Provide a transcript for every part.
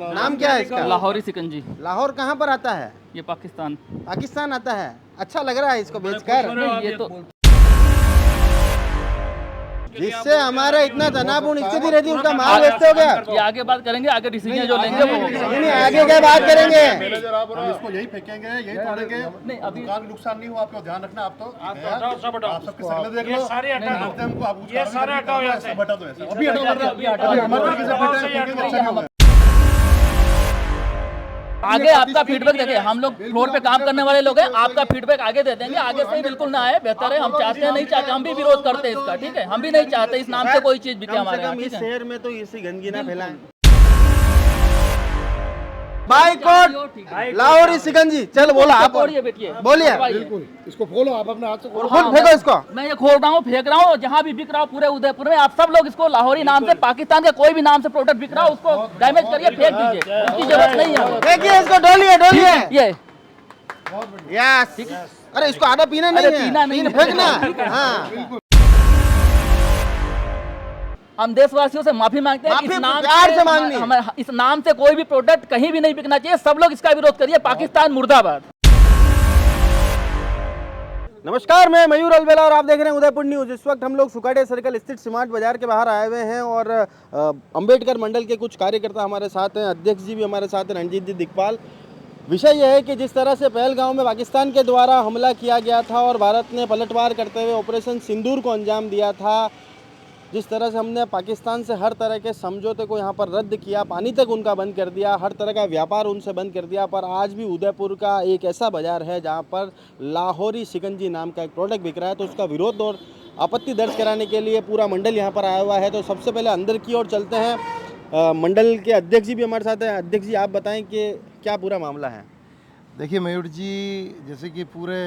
नाम क्या है इसका? लाहौरी सिकंजी। लाहौर कहाँ पर आता है? ये पाकिस्तान। पाकिस्तान आता है। अच्छा लग रहा है इसको बेचकर, नहीं, ये तो जिससे हमारे इतना तनावपूर्ण स्थिति रहती है उसका माल बेचते हो क्या? ये आगे बात करेंगे, आगे डिसीजन जो लेंगे वो होगा। नहीं आगे क्या बात करेंगे? हम इसको यही फेंकेंगे, यही तोड़ेंगे। नहीं, अभी दुकान नुकसान नहीं हो, आपको ध्यान रखना। आप सबके सकले देख लो, सारे हटा दो, हमको आप ये सारे हटाओ यहाँ से। हटा दो ऐसे। अभी हटाओ, हमारे तरीके से फेंकेंगे, अच्छा नहीं होगा। आगे आपका फीडबैक देखिए, हम लोग फ्लोर पे काम करने वाले लोग हैं, आपका फीडबैक आगे दे देंगे। आगे से ही बिल्कुल ना आए, बेहतर है। हम चाहते हैं, नहीं चाहते, हम भी विरोध करते हैं इसका, ठीक है। हम भी नहीं चाहते इस नाम से कोई चीज बिके हमारे यहाँ, इस ठीक है। शहर में तो इसी गंदगी ना फैलाएं। बाइकॉट लाहौरी सिकंजी। चल बोला आप, तोड़िए बेटिए, बोलिए। बिल्कुल, इसको खोलो आप अपने हाथ से खोलो। खुद फेंको इसको। मैं ये खोल रहा हूँ, फेंक रहा हूँ, जहाँ भी बिक रहा हूँ पूरे उदयपुर में, आप सब लोग इसको लाहौरी नाम से, पाकिस्तान के कोई भी नाम से प्रोडक्ट बिक रहा हो उसको डैमेज करिए, फेंक दीजिए, उसकी जरूरत नहीं है। देखिए इसको, डोलिए डोलिए। ये यस। अरे इसको आधा पीना नहीं अरे है, पीना नहीं है। फेंकना। हाँ हम देशवासियों से माफी मांगते हैं। माफी प्यार से मांगनी है। हमें इस नाम से कोई भी प्रोडक्ट कहीं भी नहीं बिकना चाहिए। सब लोग इसका विरोध करिए। पाकिस्तान मुर्दाबाद। नमस्कार, मैं मयूर अलवेला और आप देख रहे हैं उदयपुर न्यूज। इस वक्त हम लोग सुकाटे सर्कल स्थित स्मार्ट बाजार के बाहर आए हुए हैं और अंबेडकर मंडल के कुछ कार्यकर्ता हमारे साथ हैं, अध्यक्ष जी भी हमारे साथ हैं, रणजीत जी दिक्पाल। विषय यह है कि जिस तरह से पहलगांव में पाकिस्तान के द्वारा हमला किया गया था और भारत ने पलटवार करते हुए ऑपरेशन सिंदूर को अंजाम दिया था, जिस तरह से हमने पाकिस्तान से हर तरह के समझौते को यहाँ पर रद्द किया, पानी तक उनका बंद कर दिया, हर तरह का व्यापार उनसे बंद कर दिया, पर आज भी उदयपुर का एक ऐसा बाजार है जहाँ पर लाहौरी सिकंजी नाम का एक प्रोडक्ट बिक रहा है। तो उसका विरोध और आपत्ति दर्ज कराने के लिए पूरा मंडल यहाँ पर आया हुआ है। तो सबसे पहले अंदर की ओर चलते हैं। मंडल के अध्यक्ष जी भी हमारे साथ हैं। अध्यक्ष जी, आप बताएं कि क्या पूरा मामला है? देखिए मयूर जी, जैसे कि पूरे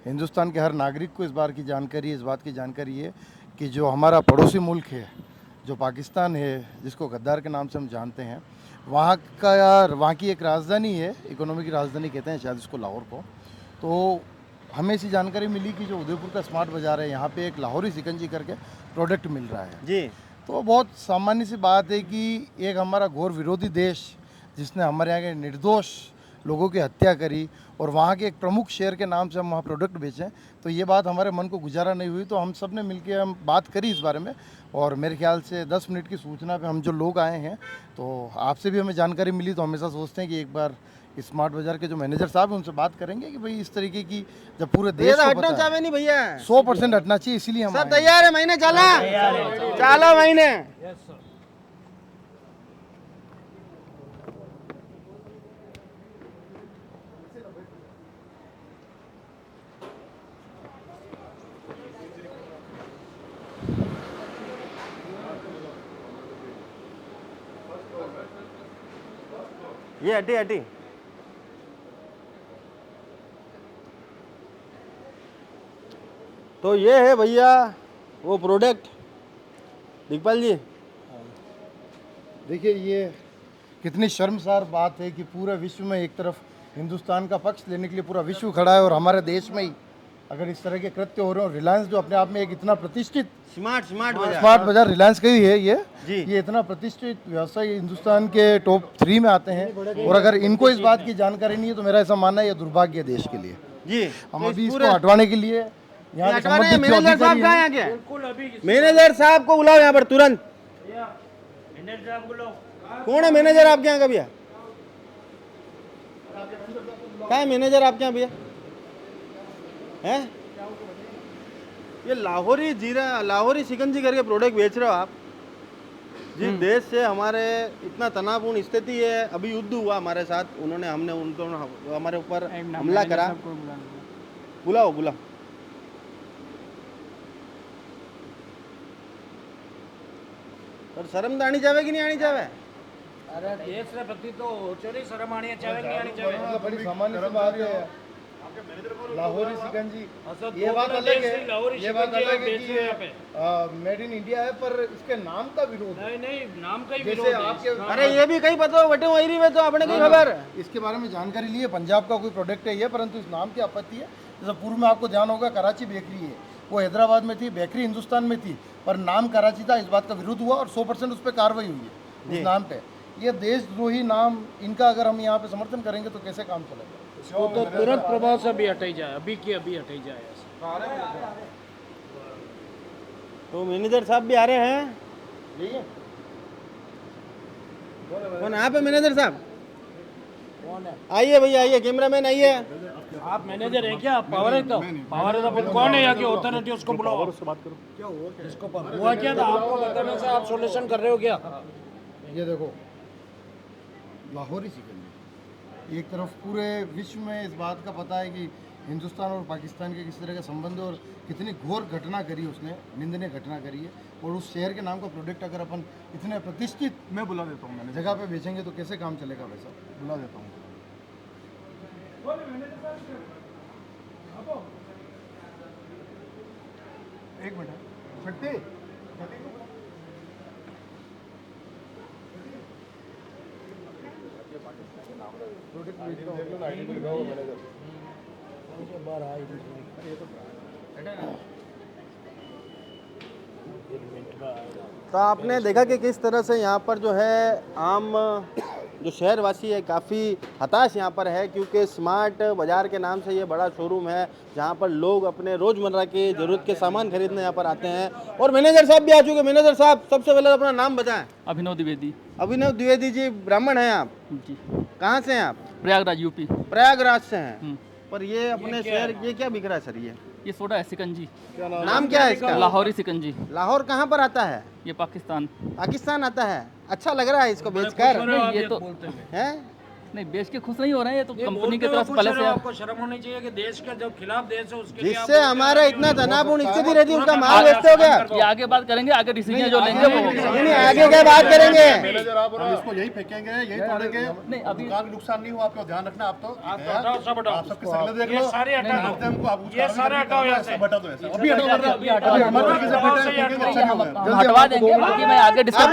हिंदुस्तान के हर नागरिक को इस बार की जानकारी, इस बात की जानकारी है कि जो हमारा पड़ोसी मुल्क है, जो पाकिस्तान है, जिसको गद्दार के नाम से हम जानते हैं, वहाँ की एक राजधानी है, इकोनॉमी की राजधानी कहते हैं शायद इसको, लाहौर को। तो हमें ऐसी जानकारी मिली कि जो उदयपुर का स्मार्ट बाज़ार है, यहाँ पे एक लाहौरी सिकंजी करके प्रोडक्ट मिल रहा है जी। तो बहुत सामान्य सी बात है कि एक हमारा घोर विरोधी देश, जिसने हमारे यहाँ के निर्दोष लोगों की हत्या करी और वहाँ के एक प्रमुख शहर के नाम से हम वहाँ प्रोडक्ट बेचें, तो ये बात हमारे मन को गुजारा नहीं हुई। तो हम सब ने मिलकर हम बात करी इस बारे में और मेरे ख्याल से 10 मिनट की सूचना पे हम जो लोग आए हैं, तो आपसे भी हमें जानकारी मिली, तो हमेशा सोचते हैं कि एक बार स्मार्ट बाजार के जो मैनेजर साहब हैं उनसे बात करेंगे कि भाई इस तरीके की जब पूरे देश को हटना पता चाहे है, नहीं भैया, 100% हटना चाहिए, इसीलिए हम सब आए हैं। तैयार है? महीने चला, चलो महीने। ये हटी हटी। तो ये है भैया वो प्रोडक्ट। दिक्पाल जी, देखिए ये कितनी शर्मसार बात है कि पूरे विश्व में एक तरफ हिंदुस्तान का पक्ष लेने के लिए पूरा विश्व खड़ा है और हमारे देश में ही अगर इस तरह के कृत्य हो रहे हो। रिलायंस जो अपने आप में एक इतना प्रतिष्ठित स्मार्ट बाजार, रिलायंस का ही है ये इतना प्रतिष्ठित व्यवसाय हिंदुस्तान के टॉप 3 में आते हैं और अगर इनको इस बात की जानकारी नहीं है तो मेरा ऐसा मानना है ये दुर्भाग्य है देश के लिए जी। हम अभी इसको हटवाने के लिए यहाँ के संबंधित जो मैनेजर साहब अधिकारी कहाँ हैं, हैं क्या? मैनेजर साहब को बुलाओ यहाँ पर तुरंत। कौन है मैनेजर आपके यहाँ का भैया? क्या है मैनेजर आपके यहाँ भैया? हैं? ये लाहौरी जीरा, लाहौरी सिकंजी करके प्रोडक्ट बेच रहे हो आप? जिस देश से हमारे इतना तनावपूर्ण स्थिति है, अभी युद्ध हुआ हमारे साथ, हमने उनको हमारे ऊपर हमला करा। बुलाओ बुलाओ। और शर्म तो आनी चाहिए कि नहीं आनी चाहिए? अरे देश से भक्ति तो चोरी शर्म आनी चाहिए कि नहीं आनी चाहिए? बड़ी सामान्य सी बात है लाहौरी सिकंजी। ये बात अलग है, ये बात अलग है कि मेड इन इंडिया है, पर इसके नाम का विरोध है। नहीं, नाम का ही जैसे विरोध है। आपके अरे ये भी कहीं पता हो बटे वही में, तो आपने कोई खबर? इसके बारे में जानकारी ली है, पंजाब का कोई प्रोडक्ट है ये, परंतु इस नाम की आपत्ति है। जैसे पूर्व में आपको ध्यान होगा कराची बेकरी है, वो हैदराबाद में थी, बेकरी हिंदुस्तान में थी, पर नाम कराची था, इस बात का विरोध हुआ और 100% उस पर कार्रवाई हुई है उस नाम पे। ये देशद्रोही नाम इनका अगर हम यहाँ पे समर्थन करेंगे तो कैसे काम चलेगा? वो तो तुरंत प्रभाव से अभी हटाई जाए, अभी की अभी हटाई जाए ऐसा। तो मैनेजर साहब भी आ रहे हैं। कौन आप है मैनेजर साहब? कौन है? आइए भैया आइए, कैमरामैन आइए। आप मैनेजर हैं क्या? पावर है तो पावर है तो फिर कौन है यहाँ की अथॉरिटी? उसको बुलाओ, उससे बात करो। क्या हुआ? किसको पावर हुआ? क्या था आपको बताने से आप सॉल्यूशन कर रहे हो क्या? ये देखो, लाहौरी सिकंजी, एक तरफ पूरे विश्व में इस बात का पता है कि हिंदुस्तान और पाकिस्तान के किस तरह के संबंध है और कितनी घोर घटना करी उसने, निंदनीय घटना करी है। और उस शहर के नाम का प्रोडक्ट अगर अपन इतने प्रतिष्ठित मैं बुला देता हूँ जगह पे बेचेंगे तो कैसे काम चलेगा? वैसा बुला देता हूँ। एक मिनट छट्टी तो आपने देखा कि किस तरह से यहाँ पर जो है आम जो शहरवासी है काफ़ी हताश यहाँ पर है, क्योंकि स्मार्ट बाज़ार के नाम से ये बड़ा शोरूम है जहाँ पर लोग अपने रोज़मर्रा के ज़रूरत के सामान खरीदने यहाँ पर आते हैं। और मैनेजर साहब भी आ चुके। मैनेजर साहब सबसे पहले अपना नाम बताएं। अभिनव द्विवेदी अभिनव द्विवेदी जी, ब्राह्मण हैं आप? जी। कहाँ से हैं आप? प्रयागराज यूपी। प्रयागराज से हैं। पर ये अपने शहर ये क्या बिक रहा है सर? ये सोडा है सिकंजी। नाम क्या है इसका? लाहौरी सिकंजी। लाहौर कहाँ पर आता है? ये पाकिस्तान। पाकिस्तान आता है। अच्छा लग रहा है इसको बेचकर? नहीं, ये तो हैं? नहीं, बेच के खुश नहीं हो रहे हैं, ये तो कंपनी की बोलते हुए तरफ से पहले खुश से रहो, आपको शर्म होनी चाहिए कि देश के जो खिलाफ देश है उसके लिए आप जिससे हमारा इतना तनावपूर्ण स्थिति रहती है उसका माल बेचते हो क्या? ये आगे बात करेंगे, आगे डिसीजन जो लेंगे वो नहीं आगे क्या बात करेंगे? हम इसको यही फेंकेंगे, यही तोड़ेंगे। नहीं, अभी दुकान में नुकसान नहीं हुआ, आपको ध्यान रखना। आप तो हटाओ, सब हटाओ। आप सबके सकले देख ये लो। सारे हटा दो, हमको आप ये सारे हटाओ यहाँ से। बता दो ऐसे। अभी हटाओ, अभी हटाओ। हमारे तरीके से फेंकेंगे, अच्छा नहीं होगा। हम हटवा देंगे, बाकी मैं आगे डिस्कस।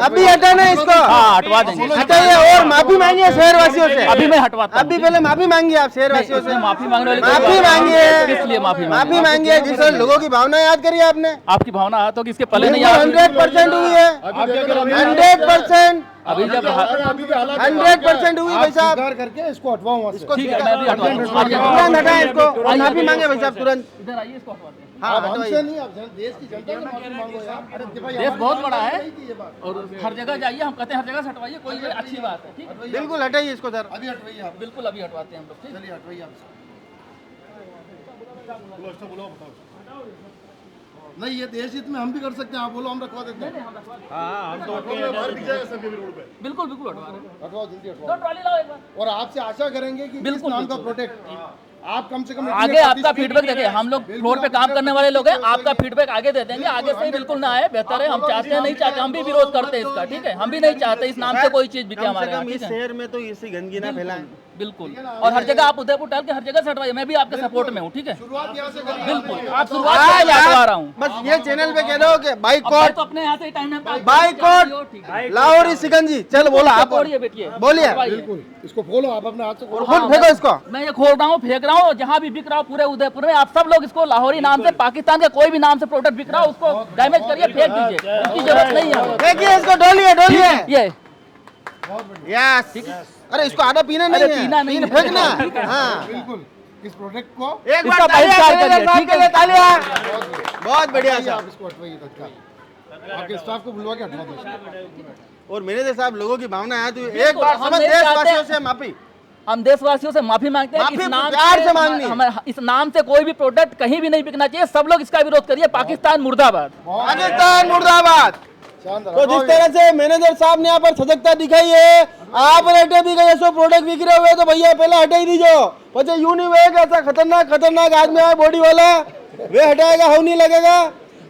अभी हटाना है इसको। हाँ, हटवा देंगे। हटाइए और माफी मांगिए शहरवासियों से। अभी मैं हटवाता हूँ। अभी पहले माफी मांगिए आप शहरवासियों से। माफी मांगने वाली माफी मांगिए। किस लिए माफी माफी मांगिए जिससे लोगों की भावना याद करिए आपने। आपकी भावना आया तो इसके पहले नहीं आया। 100% हुई है। 100% अभी जब 100% हुई भाई साहब। स्वीकार करके इसको हटवाओ वहाँ से। इसको ठीक है, मैं भी हटवा दूँ। तुरंत हटाएं इसको और माफी मांगे भाई साहब तुरंत। इधर आइए, इसको हटवाते हैं। हाँ आप हटवाइए। हमसे नहीं, आप देश की जनता से माफी मांगो यार। अरे भाई, देश बहुत बड़ा है ये बात और हर जगह जाइए, हम कहते हैं हर जगह से हटवाइए, कोई अच्छी बात है। ठीक है, बिल्कुल हटाइए इसको सर। अभी हटवाइए आप। बिल्कुल अभी हटवाते हैं हम लोग। ठीक है। चलिए हटवाइए आप। नहीं, ये देश हित में हम भी कर सकते हैं। आप बोलो, हम रखवा देते हैं। बिल्कुल बिल्कुल हटवा रहे हैं। हटवाओ, जल्दी दो हटवाओ। ट्रॉली लाओ एक बार। और आपसे आशा करेंगे कि इस बिल्कुल, नाम का बिल्कुल। प्रोटेक्ट आप कम से कम आगे आपका फीडबैक देखिए, हम लोग फ्लोर पे काम करने वाले लोग हैं, आपका फीडबैक आगे दे देंगे। आगे से बिल्कुल ना आए, बेहतर है। हम चाहते हैं, नहीं चाहते, हम भी विरोध करते हैं इसका। ठीक है, हम भी नहीं चाहते इस नाम से कोई चीज बिके कम हमारे से यहाँ। कम ठीक इस है, शहर में तो इसी गंदगी ना फैलाएं। बिल्कुल। और हर जगह आप उदयपुर डाल के हर जगह से हटवाइए, मैं भी आपके सपोर्ट में हूँ। ठीक है, शुरुआत यहाँ से करिए। बिल्कुल। आप शुरुआत से मैं हटवा रहा हूँ। बस ये चैनल पे कह दो कि अब बाइकआउट तो अपने यहाँ से टाइम है। बाइकआउट लाहौरी सिकंजी। चल बोला आप बोलिए बेटिए, बोलिए। बिल्कुल, इसको खोलो आप अपने हाथ से खोलो। खुद फेंको इसको। मैं ये खोल रहा हूँ, फेंक रहा हूँ, जहाँ भी बिक रहा हूँ पूरे उदयपुर में, आप सब लोग इसको लाहौरी नाम से, पाकिस्तान के कोई भी नाम से प्रोडक्ट बिक रहा हो उसको डैमेज करिए, फेंक दीजिए, उसकी जरूरत नहीं है। देखिए इसको डोलिए डोलिए। ये यस। अरे इसको आधा पीना नहीं अरे है, पीना नहीं है। फेंकना। हाँ बिल्कुल, इस प्रोडक्ट को एक इसका बार तालियां बहिष्कार मैनेजर करिए, साहब ठीक के है। लिए तालियां। बहुत बढ़िया सर। आप इसको हटवाइए तत्काल। आपके स्टाफ को बुलवा के हटवा दो। और मैनेजर साहब लोगों की भावना है तो एक बिल्कुल, बार हम समझ नहीं देशवासियों चाहते। से माफी। हम देशवासियों से माफी मांगते हैं। माफी इस नाम प्यार से मांगनी है। हमें इस नाम से कोई भी प्रोडक्ट कहीं भी नहीं बिकना चाहिए। सब लोग इसका विरोध करिए। पाकिस्तान मुर्दाबाद। पाकिस्तान मुर्दाबाद। शानदार। तो जिस तरह से मैनेजर साहब ने यहाँ पर सजगता दिखाई है, आप रेटे भी गए सो प्रोडक्ट बिक रहे हुए तो भैया पहले हटा ही दीजिए। पचे यूं नहीं हुए ऐसा खतरनाक आदमी है बॉडी वाला, वे हटाएगा हाउ नहीं लगेगा।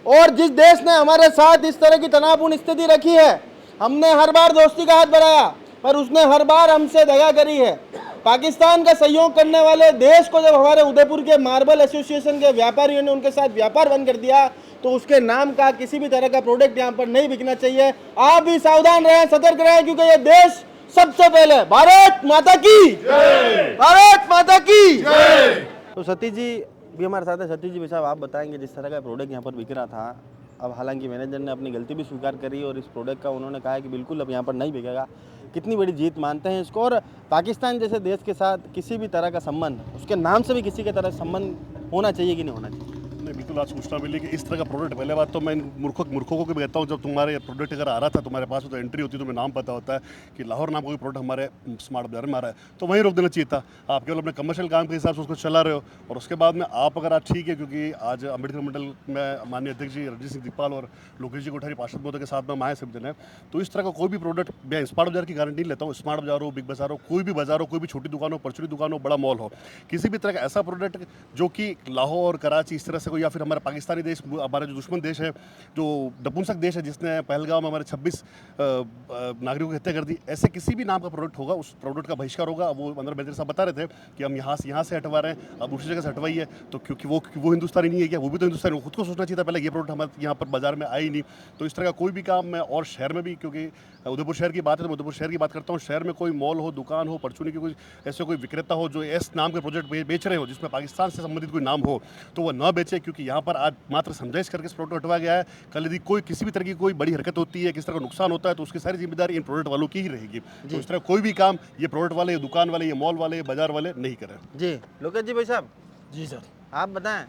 और जिस देश ने हमारे साथ इस तरह की तनावपूर्ण स्थिति रखी है, हमने हर बार दोस्ती का हाथ बढ़ाया पर उसने हर बार हमसे दगा करी है। पाकिस्तान का सहयोग करने वाले देश को जब हमारे उदयपुर के मार्बल एसोसिएशन के व्यापारियों ने उनके साथ व्यापार बंद कर दिया तो उसके नाम का किसी भी तरह का प्रोडक्ट यहाँ पर नहीं बिकना चाहिए। आप भी सावधान रहें, सतर्क रहें, क्योंकि ये देश सबसे पहले भारत माता की जय, भारत माता की जय। तो सतीश जी भी हमारे साथ है। सतीश जी भाई साहब, आप बताएंगे जिस तरह का प्रोडक्ट यहाँ पर बिक रहा था अब हालांकि मैनेजर ने अपनी गलती भी स्वीकार करी और इस प्रोडक्ट का उन्होंने कहा है कि बिल्कुल अब यहाँ पर नहीं बिकेगा। कितनी बड़ी जीत मानते हैं इसको, और पाकिस्तान जैसे देश के साथ किसी भी तरह का संबंध, उसके नाम से भी किसी के तरह संबंध होना चाहिए कि नहीं होना चाहिए? नहीं, बिल्कुल आज सूचना मिली कि इस तरह का प्रोडक्ट, पहले बात तो मैं इन मूर्खों को भी कहता हूँ, जब तुम्हारे प्रोडक्ट अगर आ रहा था तुम्हारे पास तो एंट्री होती, तुम्हें नाम पता होता है कि लाहौर नाम का कोई प्रोडक्ट हमारे स्मार्ट बाजार में आ रहा है, तो वहीं रोक देना चाहिए था। आप केवल अपने कमर्शियल काम के हिसाब से उसको चला रहे हो, और उसके बाद में आप अगर आज ठीक है, क्योंकि आज अम्बेडकर मंडल में माननीय अध्यक्ष जी रणजीत सिंह दिगपाल और लोकेश जी कोठारी पार्षद महोदय के साथ में हम आए सब जने, तो इस तरह का कोई भी प्रोडक्ट, मैं स्मार्ट बाजार की गारंटी लेता हूँ, स्मार्ट बाजार हो, बिग बाजार हो, कोई भी बाजार हो, कोई भी छोटी दुकान हो, परचूनी दुकान हो, बड़ा मॉल हो, किसी भी तरह का ऐसा प्रोडक्ट जो कि लाहौर, कराची, इस तरह से कोई, या फिर हमारा पाकिस्तानी देश, हमारा जो दुश्मन देश है, जो नपुंसक देश है जिसने पहलगाम में हमारे 26 नागरिकों की हत्या कर दी, ऐसे किसी भी नाम का प्रोडक्ट होगा, उस प्रोडक्ट का बहिष्कार होगा। वो अंदर मैनेजर साहब बता रहे थे कि हम यहाँ से हटवा रहे हैं, अब दूसरी जगह से हटवाइए, तो क्योंकि वो हिंदुस्तानी नहीं है क्या? वो भी तो हिंदुस्तानी, वो खुद को सोचना चाहिए था पहले, ये प्रोडक्ट हमारे यहाँ पर बाजार में आए ही नहीं। तो इस तरह का कोई भी काम मैं, और शहर में भी, क्योंकि उदयपुर शहर की बात है तो मैं उदयपुर शहर की बात करता हूँ, शहर में कोई मॉल हो, दुकान हो, परचूनी की कोई ऐसे कोई विक्रेता हो जो इस नाम के प्रोजेक्ट बेच रहे हो जिसमें पाकिस्तान से संबंधित कोई नाम हो, तो वह न बेचे, क्योंकि यहाँ पर आज मात्र समझाइश करके इस प्रोडक्ट हटवा गया है। कल यदि कोई किसी भी तरह की कोई बड़ी हरकत होती है, किस तरह का नुकसान होता है, तो उसकी सारी जिम्मेदारी इन प्रोडक्ट वालों की ही रहेगी। तो इस तरह कोई भी काम ये प्रोडक्ट वाले, ये दुकान वाले, ये मॉल वाले, ये बाजार वाले नहीं करें। जी लोकेश जी, भाई साहब जी सर। आप बताएं।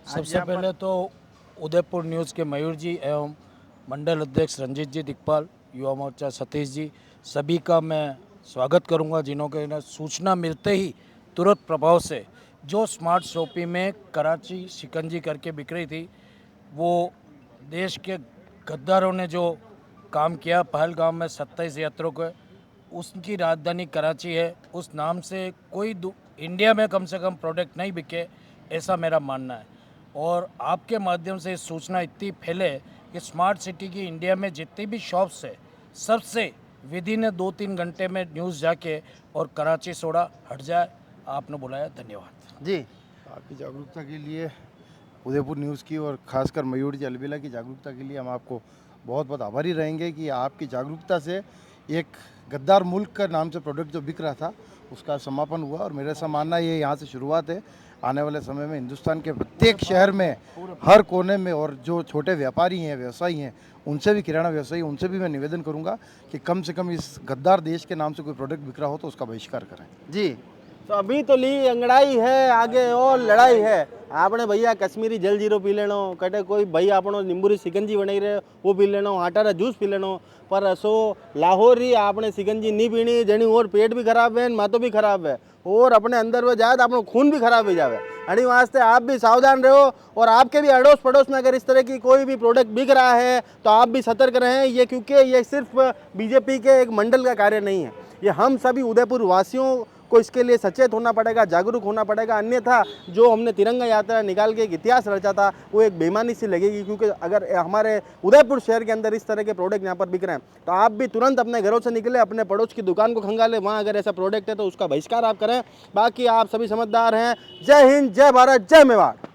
सबसे पहले तो उदयपुर न्यूज़ के मयूर जी एवं मंडल अध्यक्ष रंजीत जी दिगपाल, युवा मोर्चा सतीश जी, सभी का मैं स्वागत करूंगा, जिन्होंने ना सूचना मिलते ही तुरंत प्रभाव से जो स्मार्ट शॉपी में कराची शिकंजी करके बिक रही थी, वो देश के गद्दारों ने जो काम किया पहलगाम में 27 यात्रियों को, उसकी राजधानी कराची है, उस नाम से कोई इंडिया में कम से कम प्रोडक्ट नहीं बिके, ऐसा मेरा मानना है। और आपके माध्यम से इस सूचना इतनी फैले कि स्मार्ट सिटी की इंडिया में जितनी भी शॉप्स है, सबसे विदिन 2-3 घंटे में न्यूज़ जाके और कराची सोडा हट जाए। आपने बुलाया, धन्यवाद जी। आपकी जागरूकता के लिए, उदयपुर न्यूज़ की और खासकर मयूर जी अलबेला की जागरूकता के लिए हम आपको बहुत बहुत आभारी रहेंगे कि आपकी जागरूकता से एक गद्दार मुल्क का नाम से प्रोडक्ट जो बिक रहा था उसका समापन हुआ। और मेरा ऐसा मानना ये यहाँ से शुरुआत है, आने वाले समय में हिंदुस्तान के प्रत्येक शहर में, हर कोने में, और जो छोटे व्यापारी हैं, व्यवसायी हैं, उनसे भी, किराना व्यवसायी, उनसे भी मैं निवेदन करूँगा कि कम से कम इस गद्दार देश के नाम से कोई प्रोडक्ट बिक रहा हो तो उसका बहिष्कार करें। जी, तो अभी तो ली अंगड़ाई है, आगे और लड़ाई है। आपने भैया कश्मीरी जल जीरो पी लेनो, कटे कोई भाई आपनो नींबू सिकंजी बनाई रहे वो पी लेनो, आटा जूस पी लेनो, पर असो लाहौरी आपने सिकंजी नहीं पीनी, जनी और पेट भी खराब है, मातो भी खराब है, और अपने अंदर में जाए तो अपना खून भी खराब हो जाए। अड़ी वास्ते आप भी सावधान रहो, और आपके भी अड़ोस पड़ोस में अगर इस तरह की कोई भी प्रोडक्ट बिक रहा है तो आप भी सतर्क रहें। ये क्योंकि ये सिर्फ बीजेपी के एक मंडल का कार्य नहीं है, ये हम सभी उदयपुर वासियों को इसके लिए सचेत होना पड़ेगा, जागरूक होना पड़ेगा। अन्यथा जो हमने तिरंगा यात्रा निकाल के एक इतिहास रचा था वो एक बेईमानी सी लगेगी, क्योंकि अगर हमारे उदयपुर शहर के अंदर इस तरह के प्रोडक्ट यहाँ पर बिक रहे हैं तो आप भी तुरंत अपने घरों से निकले, अपने पड़ोस की दुकान को खंगाले, वहाँ अगर ऐसा प्रोडक्ट है तो उसका बहिष्कार आप करें। बाकी आप सभी समझदार हैं। जय हिंद, जय भारत, जय मेवाड़।